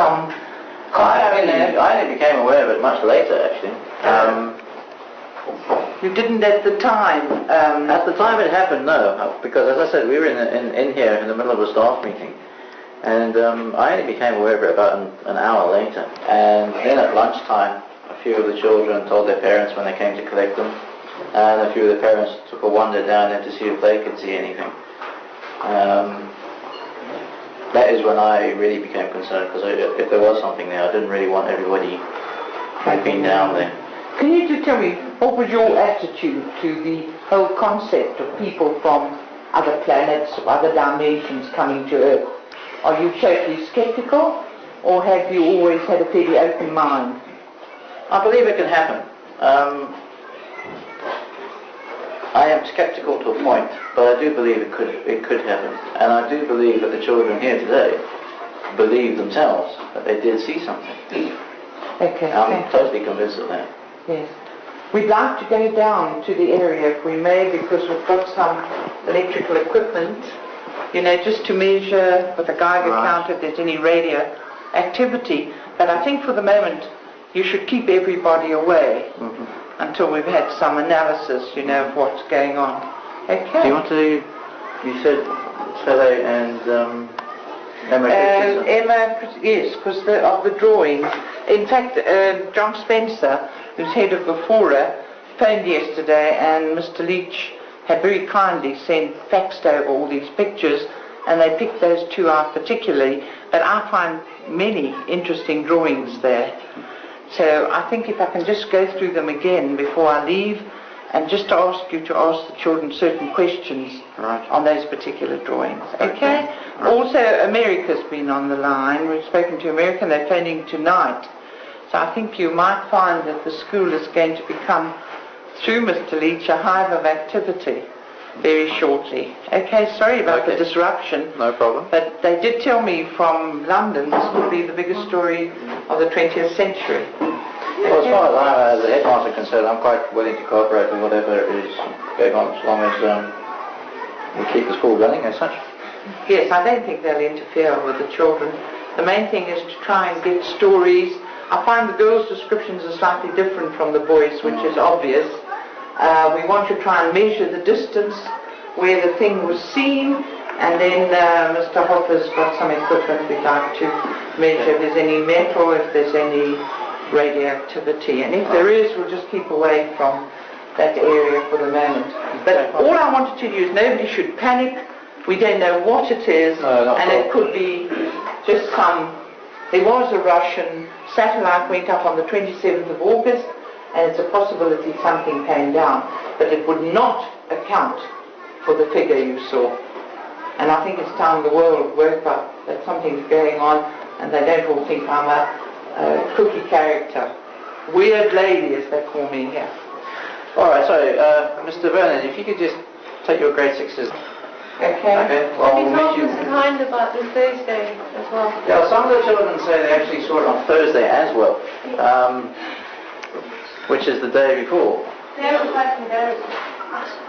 from... I only became aware of it much later, actually. You didn't at the time? At the time it happened, no, because as I said, we were in here in the middle of a staff meeting, and I only became aware of it about an hour later. And then at lunchtime, a few of the children told their parents when they came to collect them, and a few of the parents took a wander down there to see if they could see anything. That is when I really became concerned, because if there was something there, I didn't really want everybody who'd been down there. Can you just tell me, what was your attitude to the whole concept of people from other planets, other dimensions coming to Earth? Are you totally skeptical, or have you always had a fairly open mind? I believe it can happen. I am skeptical to a point, but I do believe it could happen. And I do believe that the children here today believe themselves that they did see something. Okay. I'm totally convinced of that. Yes. We'd like to go down to the area if we may, because we've got some electrical equipment, you know, just to measure with a Geiger counter if there's any radio activity. But I think for the moment you should keep everybody away until we've had some analysis, you know, of what's going on. Okay. Do you want to, you said Sally and Emma? Emma, yes, because of the drawings. In fact, John Spencer, who's head of the Fora, phoned yesterday, and Mr. Leach had very kindly faxed over all these pictures, and they picked those two out particularly, but I find many interesting drawings there. So I think if I can just go through them again before I leave, and just ask you to ask the children certain questions on those particular drawings. Okay? Right. Also, America's been on the line. We've spoken to America, and they're phoning tonight. So I think you might find that the school is going to become, through Mr. Leach, a hive of activity very shortly. Okay, sorry about the disruption. No problem. But they did tell me from London this would be the biggest story of the 20th century. Well, as far as I'm as the headmaster concerned, I'm quite willing to cooperate with whatever is going on, as long as we keep the school running as such. Yes, I don't think they'll interfere with the children. The main thing is to try and get stories. I find the girls' descriptions are slightly different from the boys', which is obvious. We want to try and measure the distance where the thing was seen, and then Mr. Hopper's got some equipment we'd like to measure if there's any metal, if there's any radioactivity, and if there is, we'll just keep away from that area for the moment. But all I want to tell you is nobody should panic. We don't know what it is, and it could be just there was a Russian satellite went up on the 27th of August, and it's a possibility something came down, but it would not account for the figure you saw. And I think it's time the world woke up that something's going on, and they don't all think I'm a cookie character. Weird lady, as they call me here. All right, so Mr. Vernon, if you could just take your grade sixes. Okay. Well, Have you told Mr. Kind about this Thursday as well? Yeah, some of the children say they actually saw it on Thursday as well, which is the day before. They were quite embarrassed.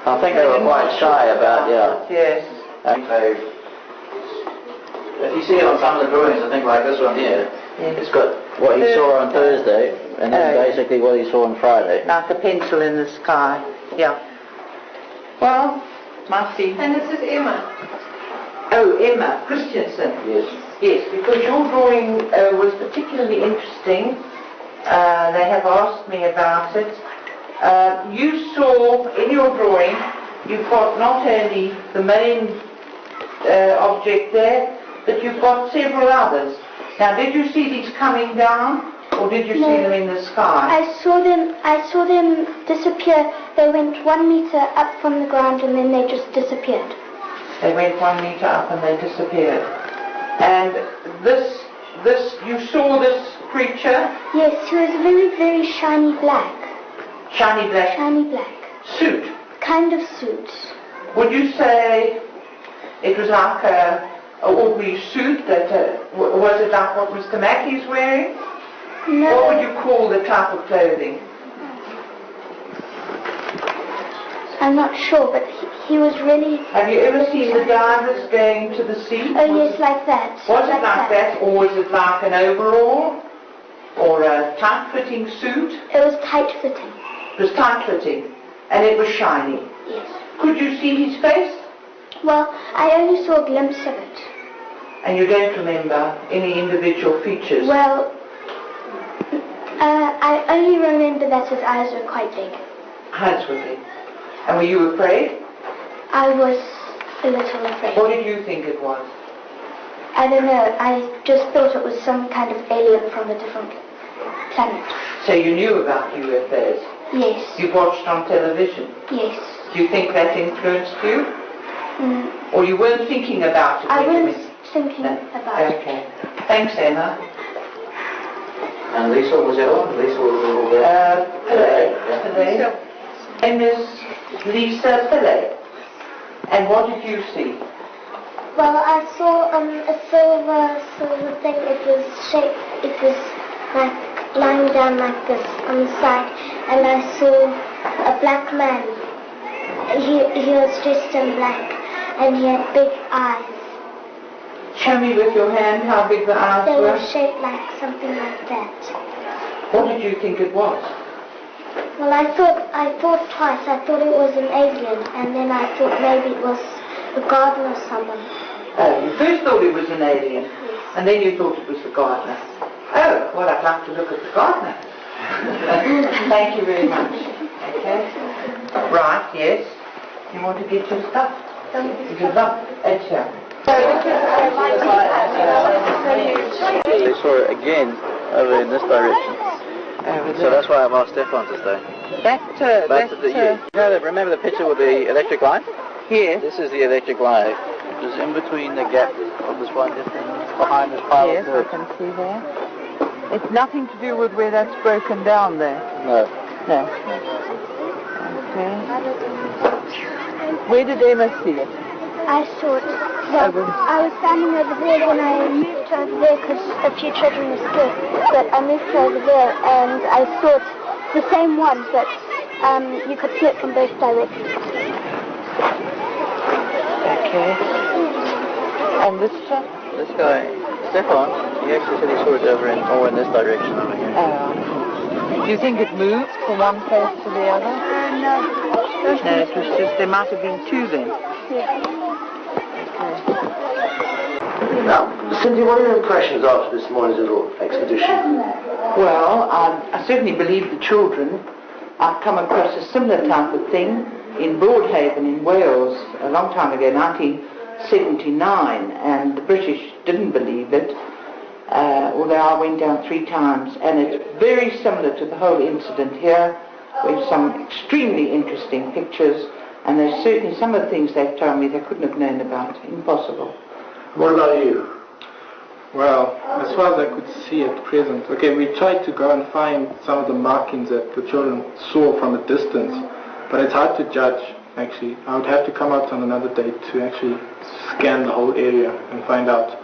I think they were quite shy about, Yes. If you see it on some of the drawings, I think like this one here, it's got what he saw on Thursday, and then basically what he saw on Friday. Like a pencil in the sky. Yeah. Well, must be. And this is Emma. Oh, Emma Christensen. Yes. Yes, because your drawing was particularly interesting. They have asked me about it. You saw in your drawing, you've got not only the main object there, but you've got several others. Now, did you see these coming down, or did you see them in the sky? I saw them disappear. They went 1 meter up from the ground, and then they just disappeared. They went 1 meter up and they disappeared. And you saw this creature? Yes, he was very, very shiny black. Shiny black? Shiny black. Suit? Kind of suit. Would you say it was like an ordinary suit? Was it like what Mr. Mack is wearing? No. What would you call the type of clothing? I'm not sure, but he was really... Have you ever seen the divers going to the sea? Oh yes, like that. Was it like that, or was it like an overall? Or a tight-fitting suit? It was tight-fitting. It was tight-fitting, and it was shiny. Yes. Could you see his face? Well, I only saw a glimpse of it. And you don't remember any individual features? Well, I only remember that his eyes were quite big. Eyes were big. And were you afraid? I was a little afraid. What did you think it was? I don't know, I just thought it was some kind of alien from a different planet. So you knew about UFOs? Yes. You watched on television? Yes. Do you think that influenced you? Or you weren't thinking about it? I wasn't thinking about it. Okay. Thanks, Emma. And Lisa was the other one? Lisa was a little bit... Pillay. Name is Lisa Pillay. And what did you see? Well, I saw a silver thing. It was shaped, it was like lying down like this on the side, and I saw a black man. He was dressed in black, and he had big eyes. Show me with your hand how big the eyes They were. were shaped like something like that. What did you think it was? Well, I thought twice. I thought it was an alien, and then I thought maybe it was a gardener or someone. Oh, you first thought it was an alien, and then you thought it was the gardener. Oh, well, I'd like to look at the gardener. Thank you very much. Okay. Right, yes. You want to get your stuff? Good luck. It's here. They saw it again over in this direction. So that's why I've asked Stefan to stay. Remember the picture with the electric line? Yes. This is the electric line. It was in between the gap of this one, just behind this pile Yes, of I dirt. can see there. It's nothing to do with where that's broken down there. No. No. Okay. Where did Emma see it? I saw it. Well, I was standing over there when I moved to over there because a few children were scared. But I moved to over there and I saw it, the same one, but you could see it from both directions. Okay. And this chap? This guy, Stefan, he actually said he saw it over in this direction over here. Do you think it moved from one place to the other? No. No, it was just, there might have been two then. Yeah. Now, Cynthia, what are your impressions after this morning's little expedition? Well, I certainly believe the children. I've come across a similar type of thing in Broadhaven in Wales a long time ago, 1979, and the British didn't believe it, although I went down 3 times, and it's very similar to the whole incident here, with some extremely interesting pictures, and there's certainly some of the things they've told me they couldn't have known about. Impossible. What about you? Well, as far as I could see at present, okay, we tried to go and find some of the markings that the children saw from a distance, but it's hard to judge, actually. I would have to come out on another day to actually scan the whole area and find out.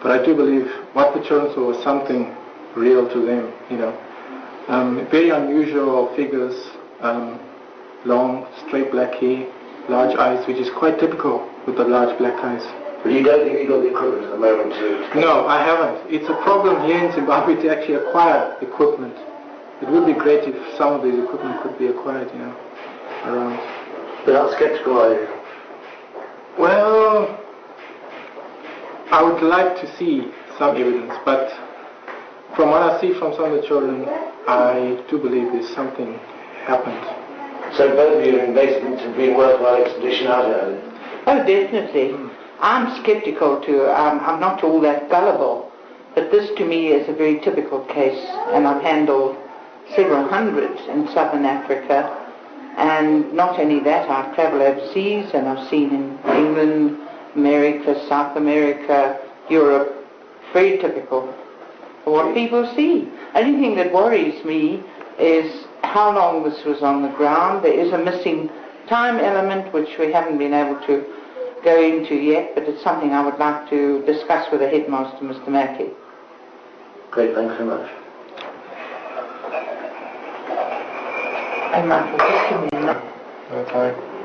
But I do believe what the children saw was something real to them, you know. Very unusual figures, long, straight black hair, large eyes, which is quite typical with the large black eyes. But you don't think you've got the equipment at the moment to... No, I haven't. It's a problem here in Zimbabwe to actually acquire equipment. It would be great if some of these equipment could be acquired, you know, around. But how skeptical are you? Well, I would like to see some evidence, but from what I see from some of the children, I do believe there's something happened. So both of you have basically been a worthwhile expedition out here. Oh, definitely. I'm skeptical too. I'm not all that gullible, but this to me is a very typical case, and I've handled several hundreds in southern Africa, and not only that, I've travelled overseas and I've seen in England, America, South America, Europe. Very typical for what people see. Only thing that worries me is how long this was on the ground. There is a missing time element which we haven't been able to go into yet, but it's something I would like to discuss with the headmaster, Mr. Mackey. Great, thanks very much. Hey, Michael, just give me a minute. Okay.